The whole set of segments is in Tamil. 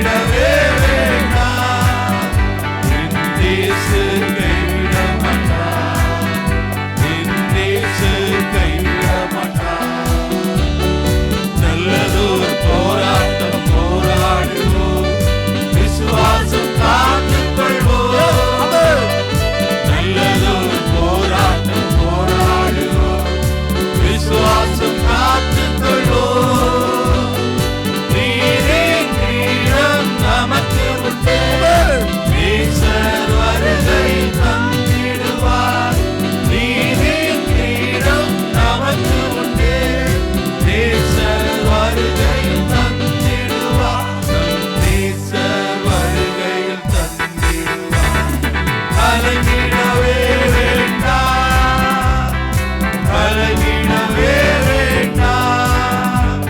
கலங்கிடவே வேண்டாம், என் இயேசு கைவிட மாட்டார், என் இயேசு கைவிட மாட்டார். நல்லதோர் போராட்டம் போராடுவோம், விசுவாசம் காத்துக் கொள்வோம். நல்லதோர் போராட்டம் போராடுவோம், விசுவாசம் காத்துக் கொள்வோம். நீரின் கிரீடம் நமக்கு உண்டு, நேசர் வருகை தந்திடுவார். நீரின் கிரீடம் நமக்கு உண்டு, நேசர் வருகையில் தந்திடுவார். நேசர் வருகையில் தந்திடுவார். கலங்கிடவே வேண்டாம், கலங்கிடவே வேண்டாம்,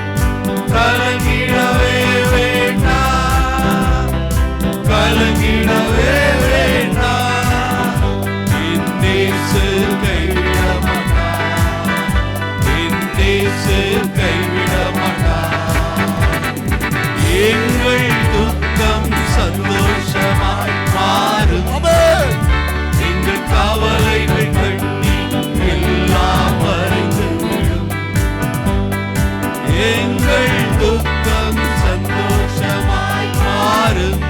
கலங்கிடவே வேண்டாம், கலங்கிடவே வேண்டாம். என் இயேசு கைவிட மாட்டார், என் இயேசு கைவிட மாட்டார். எங்கள் துக்கம் சந்தோஷமாய் மாறும், எங்கள் கவலைகள் கண்ணி எல்லாம் மறைந்து விடும். எங்கள் துக்கம் சந்தோஷமாய் மாறும்,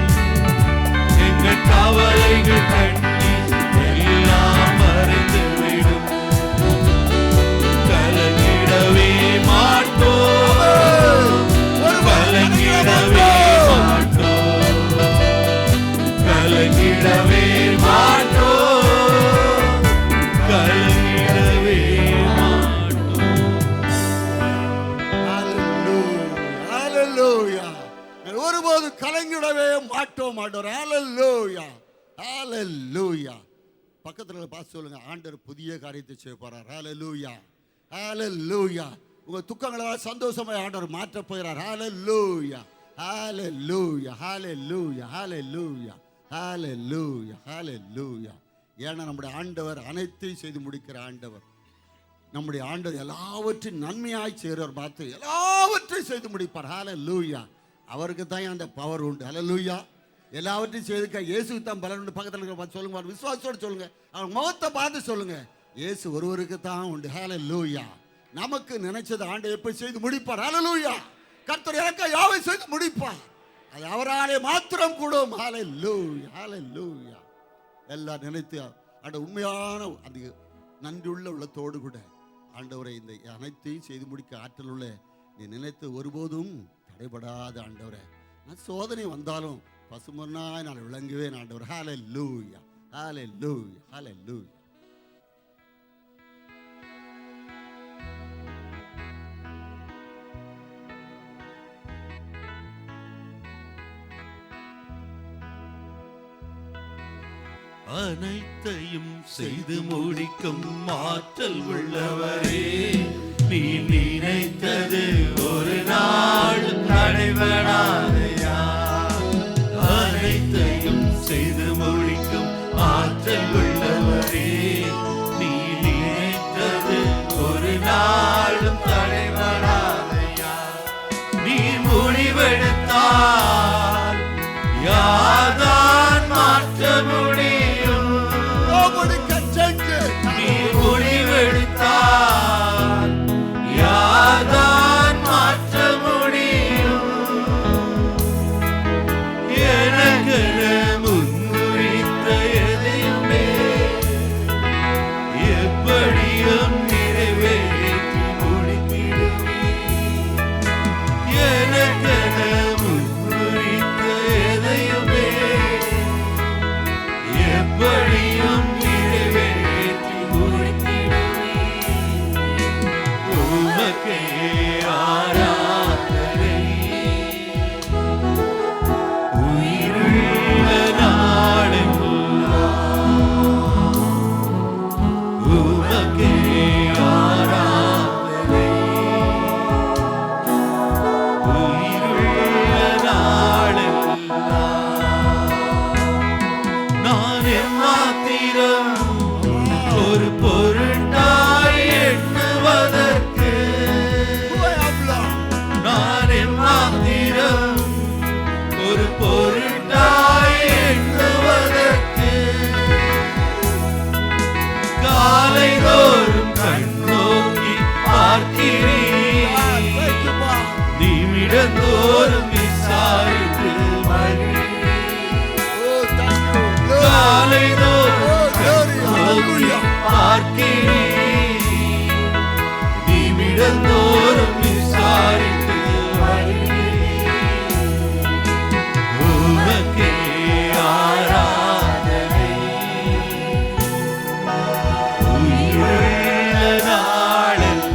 எங்கள் கவலைகள் கண்ணி எல்லாம் மறைந்து விடும். கலங்கிடவே மாட்டோம், கலங்கிடவே மாட்டோம், கலங்கிடவே மாட்டோம், கலங்கிடவே மாட்டோம். ஹalleluya. ஒருபோது கலங்கிடவே மாட்டோம் ஆண்டவர். ஹalleluya, ஹalleluya. பக்கத்துல பார்த்து சொல்லுங்க, ஆண்டவர் புதிய காரியத்தை செய்ய போறார். ஹalleluya, ஹalleluya. உங்க துக்கங்களை சந்தோஷமாய் ஆண்டவர் மாற்ற போகிறார். ஹalleluya, ஹalleluya, ஹalleluya, ஹalleluya, ஹalleluya, ஹalleluya. ஏன்னா நம்முடைய ஆண்டவர் அனைத்தையும் செய்து முடிக்கிற ஆண்டவர். நம்முடைய ஆண்டவர் எல்லாவற்றையும் நன்மையாய் செய்கிறவர், பார்த்து எல்லாவற்றையும் செய்து முடிப்பார். ஹalleluya. அவருக்கு தான் அந்த பவர் உண்டு. ஹalleluya. எல்லாவற்றையும் செய்துக்க இயேசுக்கு தான் பலன் உண்டு. பக்கத்தில் இருக்கிற பார்த்து சொல்லுங்க, விசுவாசத்தோடு சொல்லுங்க, அவர் முகத்தை பார்த்து சொல்லுங்க, இயேசு ஒருவருக்கு தான் உண்டு. ஹalleluya. நமக்கு நினைச்சது ஆண்டவர் எப்ப செய்து முடிப்பார். ஹalleluya. கர்த்தர் எனக்கு யாவை செய்து முடிப்பார், அது அவராலே மாத்திரம் கூடும். ஹalleluya, ஹalleluya. எல்லாம் நினைத்து அந்த உண்மையான அந்த நன்றியுள்ள உள்ளத்தோடு கூட ஆண்டவரை இந்த அனைத்தையும் செய்து முடிக்க ஆற்றல் உள்ள நீ நினைத்து ஒருபோதும் தடைபடாத ஆண்டவரை, நான் சோதனை வந்தாலும் பசுமன்னாய் நான் விளங்குவேன் ஆண்டவர். ஹalleluya, ஹalleluya, ஹalleluya. அனைத்தையும் செய்து முடிக்கும் ஆற்றல் உள்ளவரே, நீ நினைத்தது ஒரு நாள் தடைபடாதையா. அனைத்தையும் செய்து முடிக்கும் ஆற்றல் உள்ளவரே, நீ நினைத்தது ஒரு நாளும் தடைபடாதையா. நீ முடிவெடுத்தால் யார்தான் மாற்ற முடியும்? நீ முடிவெடுத்தால் யார்தான் மாற்ற முடியும்? பொருட்டாய் எண்ணுவதற்கு காலைதோறும் கண்ணோக்கி பார்க்கிறேன். நிமிடந்தோறும் விசாரித்து காலைதோறும் கண்ணோக்கி பார்க்கிறேன். நிமிடந்தோறும் விசாரித்து உமக்கே ஆராதனை. உயிருள்ள நாளெல்லாம்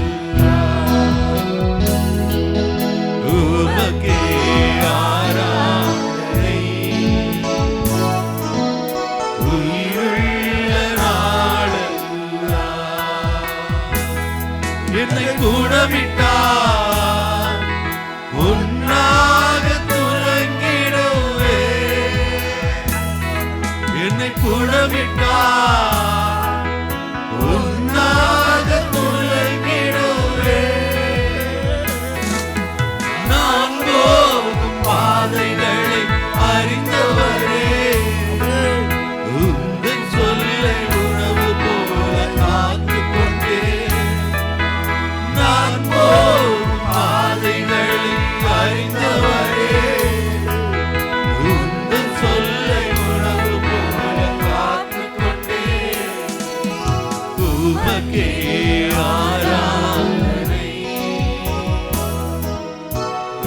உமக்கே ஆராதனை. உயிருள்ள நாளெல்லாம் என்னை கூடவிட்டார் உன்னாக துலங்கிடுவே. என்னை கூடவிட்டார் உன்னாக துலங்கிடுவே. நான் போகும் பாதைகளை அறிந்தவரே, உந்தன் சொல்லை உணவு போல காத்துக் கொண்டேன். நான் போகும் பாதைகளை அறிந்தவரே, உந்தன் சொல்லை உணவு போல காத்துக் கொண்டேன். உமக்கே ஆராதனை.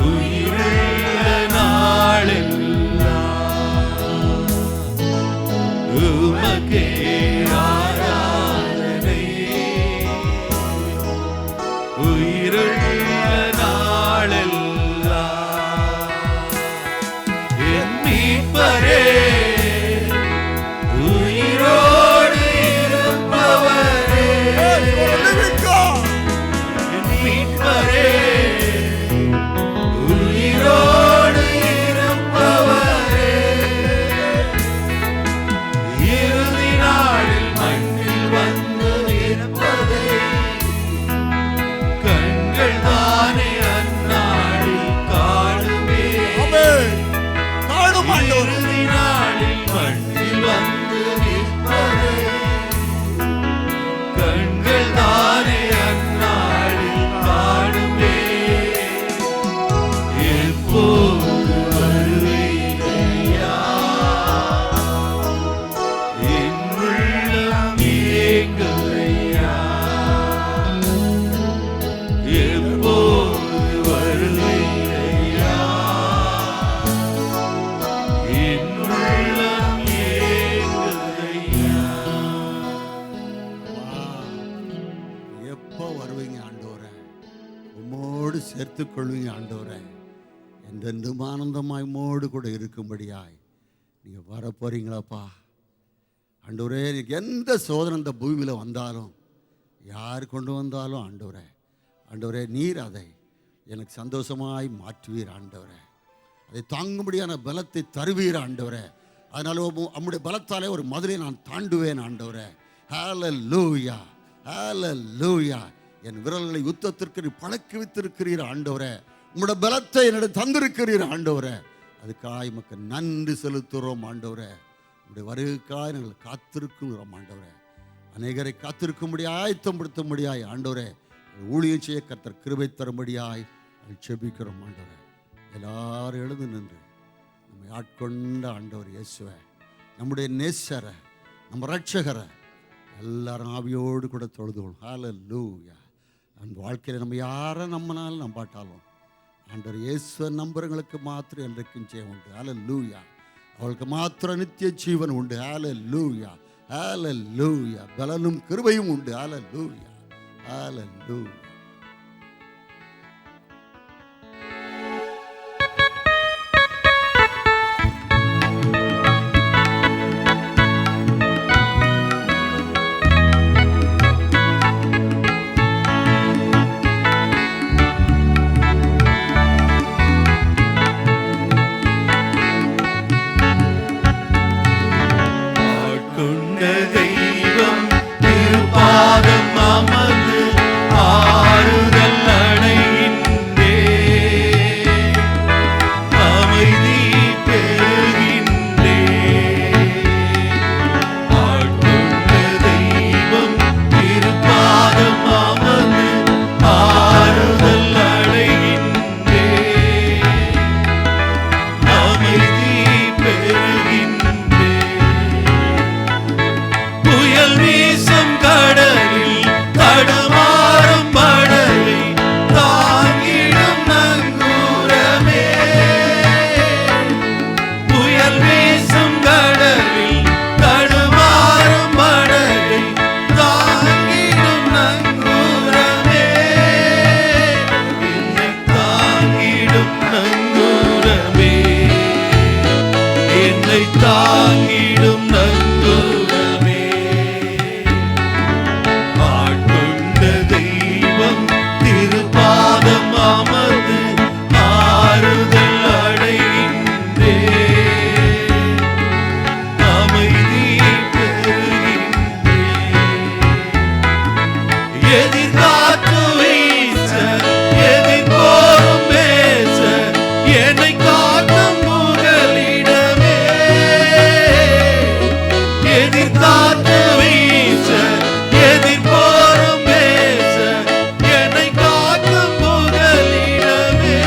உயிருள்ள நாளெல்லாம் உமக்கே ஆராதனை. உயிருள்ள நாளெல்லாம் என் மீட்பரே, உயிரோடு இருப்பவரே. என் மீட்பரே, உயிரோடு இருப்பவரே. இறுதி நாளில் மண்ணில் வந்து நிற்பதை கண்கள் தானே அந்நாளில் காணுமே. இறுதி நாளில் மண்ணில் வந்து நிற்பதை கண்கள் தானே அந்நாளில் காணுமே. எப்போது வருவீரையா, என் உள்ளம் ஏங்குதையா. எப்போது வருவீரையா, என் உள்ளம் ஏங்குதையா. எப்போ வருவீங்க ஆண்டவரே? உம்மோடு சேர்த்துக் கொள்வீங்க ஆண்டவரே. என்றென்றும் ஆனந்தமாய் உம்மோடு கூட இருக்கும்படியாய் நீங்கள் வர போறீங்களாப்பா ஆண்டவரே. எனக்கு எந்த சோதனை இந்த பூமியில் வந்தாலும், யார் கொண்டு வந்தாலும் ஆண்டவரே, ஆண்டவரே நீர் அதை எனக்கு சந்தோஷமாய் மாற்றுவீர் ஆண்டவரே. அதை தாங்கும்படியான பலத்தை தருவீர் ஆண்டவரே. அதனால நம்முடைய பலத்தாலே ஒரு மதுரை நான் தாண்டுவேன் ஆண்டவரே. ஹல்லேலூயா, ஹல்லேலூயா. என் விரல்களை யுத்தத்திற்கு நீ பழக்கி வைத்திருக்கிறீர் ஆண்டவரே. உம்முடைய பலத்தை என்னிடம் தந்திருக்கிறீர் ஆண்டவரே. அதுக்காக உமக்கு நன்றி செலுத்துகிறோம் ஆண்டவரே. உம்முடைய வருகைக்காக நாங்கள் காத்திருக்கிறோம் ஆண்டவரே. அநேகரை காத்திருக்கும்படியாய் ஆயத்தப்படுத்தும்படியாய் ஆண்டவரே ஊழியம் செய்ய கர்த்தர் கிருபை தரும்படியாய் நாங்கள் செபிக்கிறோம் ஆண்டவரே. எல்லாரும் எழுந்து நின்று நம்மை ஆட்கொண்ட ஆண்டவர் இயேசுவை, நம்முடைய நேசரை, நம்ம ரட்சகரை எல்லாரும் ஆவியோடு கூட தொழுதுவோம். ஹல்லேலூயா. அந்த வாழ்க்கையில் நம்ம யாரை நம்பினாலும் நம்பாட்டாலும் ஆண்டவர் இயேசுவை நம்புறவங்களுக்கு மாத்திரம் என்றைக்கும் ஜெயம் உண்டு. ஹல்லேலூயா. அவளுக்கு மாத்திரம் நித்திய ஜீவன் உண்டு. ஹல்லேலூயா, ஹல்லேலூயா. பலனும் கிருபையும் உண்டு. ஹல்லேலூயா, ஹல்லேலூயா. தெய்வம் திருப்பாதம் அமர்ந்து என்னை தாங்கிடும் நங்கூரமே. ஆட்கொண்ட தெய்வம் திருப்பாதம் அமர்ந்து ஆறுதல் அடைகின்றேன். அமைதி பெறுகின்றேன். எதிர்காற்று வீச எதிர்போரும் பேச என்னை காக்கும் புகலிடமே. எதிர்காற்று வீச எதிர்போரும் பேச என்னை காக்கும் புகலிடமே.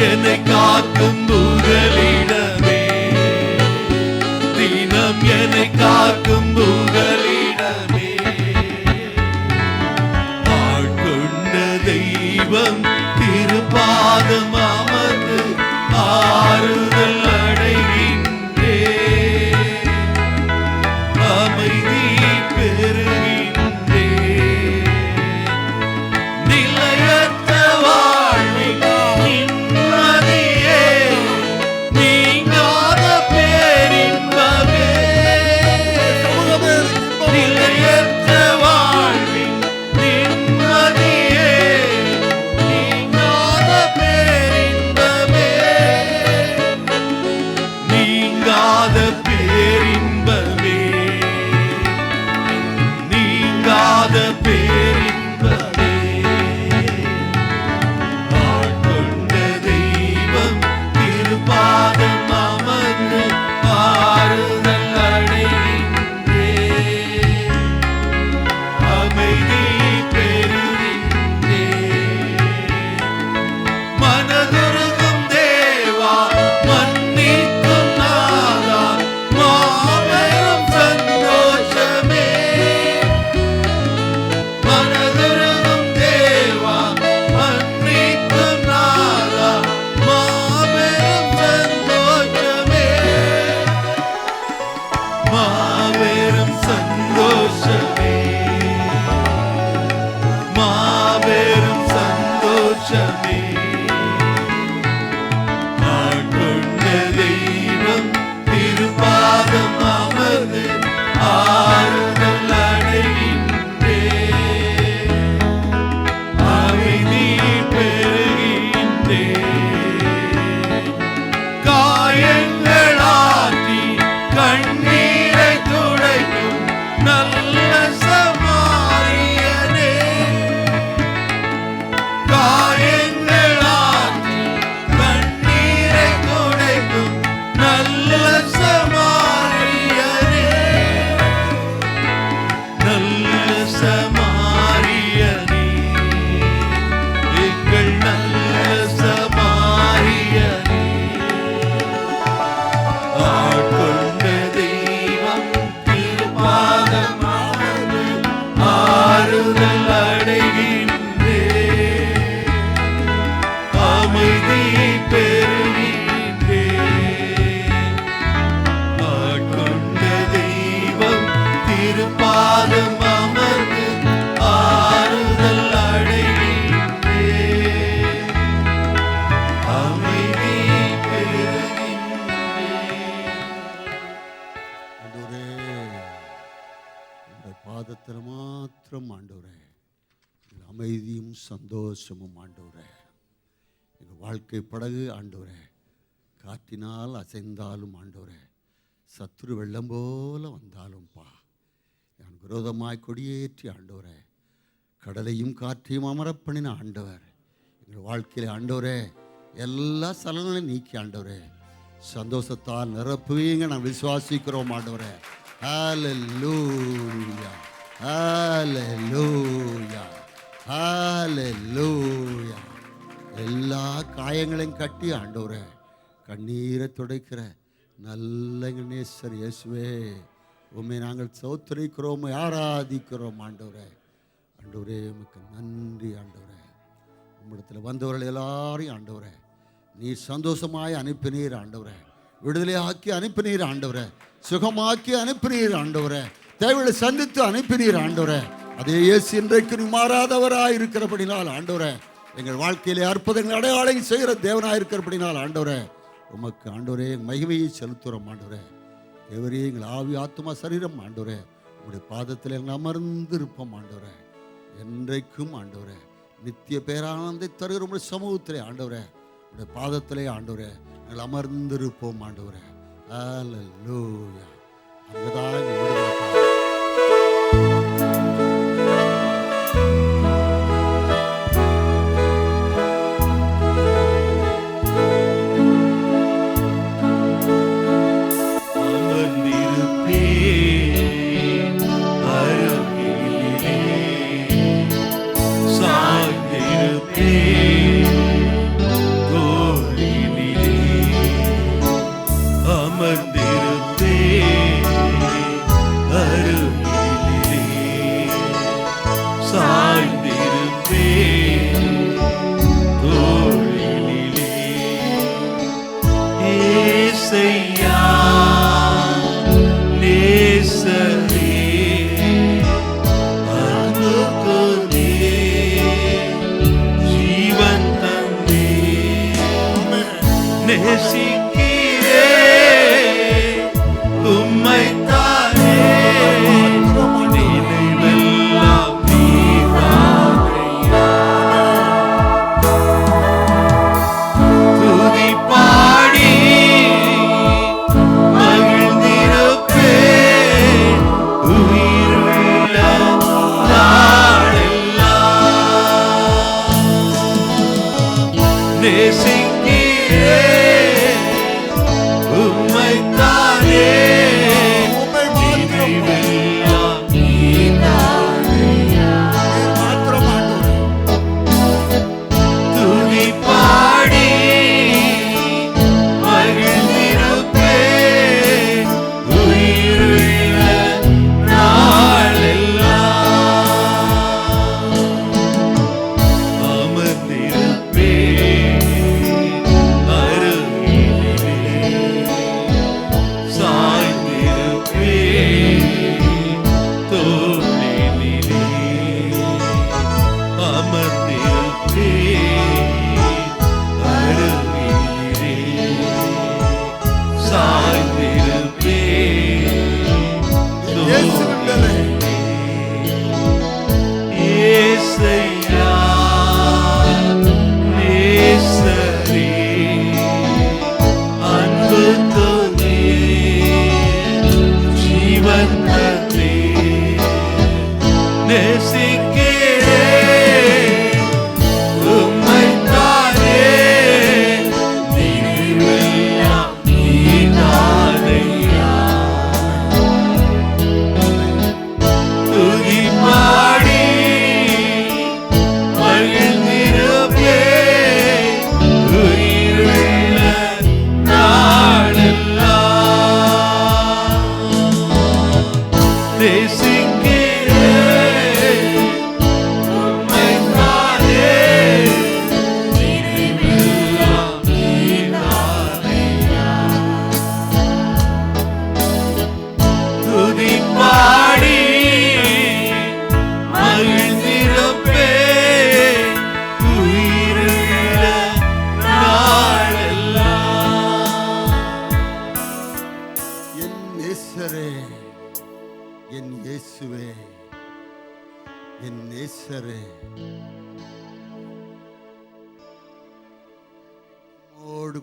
என்னை காக்கும் புகலிடமே. தினம் என்னை காக்கும் புகலிடமே. ஆட்கொண்ட தெய்வம் திருப்பாதம் அமர்ந்து ஆறுதல் அடைகின்றேன். அமைதி பெறுகின்றேன். நிலையற்ற வாழ்வின் நிம்மதியே, நீங்காத பேரின்பமே. நிலையற்ற வாழ்வின் நிம்மதியே, நீங்காத பேரின்பமே. நீங்காத பேரின்பமே. நீங்காத பேரின்பமே. ஆட்கொண்ட தெய்வம் திருப்பாதம் அமர்ந்து ஆறுதல் அடைகின்றேன். அமைதி பெறுகின்றேன். மனதுருகும் தேவா, மன்னிக்கும் நாதா, மாபெரும் சந்தோஷமே. மனதுருகும் தேவா, மன்னிக்கும் நாதா, மாபெரும் சந்தோஷமே. மாபெரும் சந்தோஷமே. மாபெரும் சந்தோஷமே. ஆட்கொண்ட தெய்வம் திருப்பாதம் அமர்ந்து ஆறுதல் அடைகின்றேன். அமைதி பெறுகின்றேன். காயங்களாற்றி கண்ணீரை துடைக்கும் நல்ல சமாரியனே. காயங்களாற்றி கண்ணீரை துடைக்கும் நல்ல சமாரியனே. நல்ல சமாரியனே. எங்கள் நல்ல சமாரியனே. ஆட்கொண்ட தெய்வம் திருப்பாதம் அமர்ந்து ஆறுதல் அடைகின்றேன். அமைதி பெறுகின்றேன். ஆட்கொண்ட தெய்வம் திருப்பாதம் அமர்ந்து ஆறுதல் அடைகின்றேன். அமைதி பெறுகின்றேன். ஆண்டவரே, உங்கள் பாதத்தில் மாத்திரம் ஆண்டவரே எங்கள் அமைதியும் சந்தோஷமும் ஆண்டவரே. எங்கள் வாழ்க்கை படகு ஆண்டவரே காற்றினால் அசைந்தாலும் ஆண்டவரே, சத்துரு வெள்ளம் போல வந்தாலும்ப்பா, என் விரோதமாய் கொடியேற்றி ஆண்டவரே கடலையும் காற்றையும் அமரப்பண்ணின ஆண்டவர் எங்கள் வாழ்க்கையில் ஆண்டவரே எல்லா சலனங்களையும் நீக்கி ஆண்டவரே சந்தோஷத்தால் நிரப்புவீங்க நான் விசுவாசிக்கிறோம் ஆண்டவரே. ஹல்லேலூயா, ஹல்லேலூயா, ஹல்லேலூயா. எல்லா காயங்களையும் கட்டி ஆண்டவரே கண்ணீரை துடைக்கிற நல்ல நேசர் இயேசுவே, உம்மை நாங்கள் ஸ்தோத்திரிக்கிறோம், ஆராதிக்கிறோம் ஆண்டவரே. ஆண்டவரே உமக்கு நன்றி ஆண்டவரே. உம்மிடத்தில் வந்தவர்கள் எல்லாரையும் ஆண்டவரே நீர் சந்தோஷமாய் அனுப்பினீர் ஆண்டவரே, விடுதலை ஆக்கி அனுப்பினீர் ஆண்டவரே, சுகமாக்கி அனுப்பினீர் ஆண்டவரே, தேவையை சந்தித்து அனுப்பினீர் ஆண்டவரே. அதே இயேசு இன்றைக்கு நீ மாறாதவராய் இருக்கிறபடினால் ஆண்டவரே, எங்கள் வாழ்க்கையிலே அற்புதங்கள் அடையாளம் செய்கிற தேவனாய் இருக்கிறபடினால் ஆண்டவரே உமக்கு ஆண்டவரே மகிமையை செலுத்துகிறோம் ஆண்டவரே. தேவரே, எங்கள் ஆவி ஆத்துமா சரீரம் ஆண்டவரே உங்களுடைய பாதத்தில் எங்கள் அமர்ந்திருப்போம் ஆண்டவரே. என்றைக்கும் ஆண்டவரே நித்திய பேரானந்தை தருகிற உங்களுடைய சமூகத்திலே ஆண்டவரே உங்களுடைய பாதத்திலே ஆண்டவரே நாங்கள் அமர்ந்திருப்போம் ஆண்டவரே. ஹல்லேலூயா. அங்கதான் எங்கள் விடுதலை.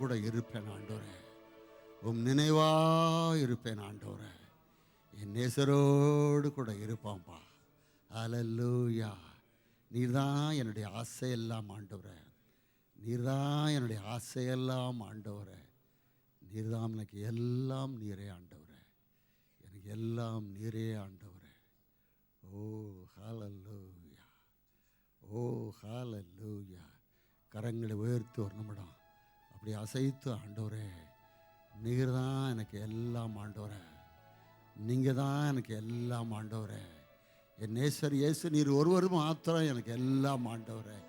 கூட இருப்பேன் ஆண்டவரே. உம் நினைவா இருப்பேன் ஆண்டவரே. என் நேசரோடு கூட இருப்பான்பா. ஹல்லேலூயா. நீர்தான் என்னுடைய ஆசையெல்லாம் ஆண்டவரே. நீர்தான் என்னுடைய ஆசையெல்லாம் ஆண்டவரே. நீர்தான் எனக்கு எல்லாம் நீரே ஆண்டவரே. எனக்கு எல்லாம் நீரே ஆண்டவரே. ஓ ஹல்லேலூயா. ஓ ஹல்லேலூயா. கரங்களை உயர்த்தி ஒரு நிமிடம் அப்படி அசைத்து ஆண்டவரே, நீர் தான் எனக்கு எல்லாம் ஆண்டவரே. நீங்கள் தான் எனக்கு எல்லாம் ஆண்டவரே. என் நேசர் இயேசு நீர் ஒருவர் மாத்திரம் எனக்கு எல்லாம் ஆண்டவரே.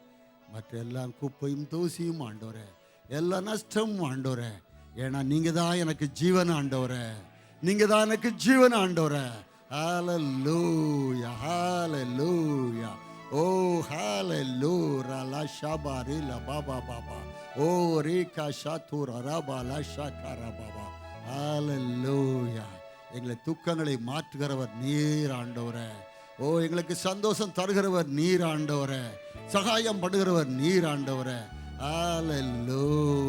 மற்ற எல்லாம் குப்பையும் தூசியும் ஆண்டவரே, எல்லா நஷ்டமும் ஆண்டவரே. ஏன்னா நீங்கள் தான் எனக்கு ஜீவன் ஆண்டவரே. நீங்கள் தான் எனக்கு ஜீவன் ஆண்டவரே. ஹல்லேலூயா, ஹல்லேலூயா. ஓ ஹalleluya லா ஷபாரி லா பாபா பாபா ஓ ரேகா ஷாத்தூர் அரபா லா ஷாகாரா பாபா ஹalleluya. எங்களை துக்கங்களை மாற்றுகிறவர் நீர் ஆண்டவரே. ஓ எங்களுக்கு சந்தோஷம் தருகிறவர் நீர் ஆண்டவரே. சகாயம் பண்ணுகிறவர் நீர் ஆண்டவரே. ஹalleluya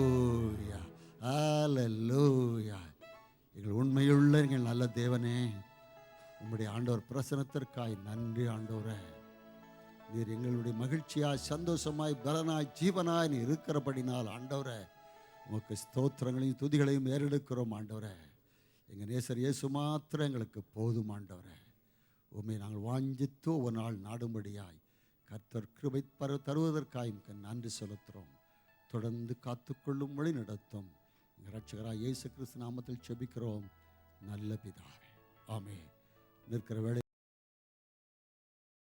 ஹalleluya. எங்கள் உண்மையுள்ள எங்கள் நல்ல தேவனே, உம்முடைய ஆண்டவர் பிரசனத்திற்காய் நன்றி ஆண்டவரே. நீர் எங்களுடைய மகிழ்ச்சியாய் சந்தோஷமாய் பலனாய் ஜீவனாய் நீ இருக்கிறபடினால் ஆண்டவரே உமக்கு ஸ்தோத்திரங்களையும் துதிகளையும் ஏறெடுக்கிறோம் ஆண்டவரே. எங்கள் நேசர் இயேசு மாத்திரம் எங்களுக்கு போதும் ஆண்டவரே. உம்மை நாங்கள் வாஞ்சித்து ஒரு நாள் நாடும்படியாய் கர்த்தர் கிருபை தருவதற்காய் நன்றி செலுத்துகிறோம். தொடர்ந்து காத்துக்கொள்ளும் வழி நடத்தும் எங்கள் ரட்சகராய் இயேசு கிறிஸ்து நாமத்தில் செபிக்கிறோம் நல்ல பிதாவே, ஆமென். நிற்கிற வேளை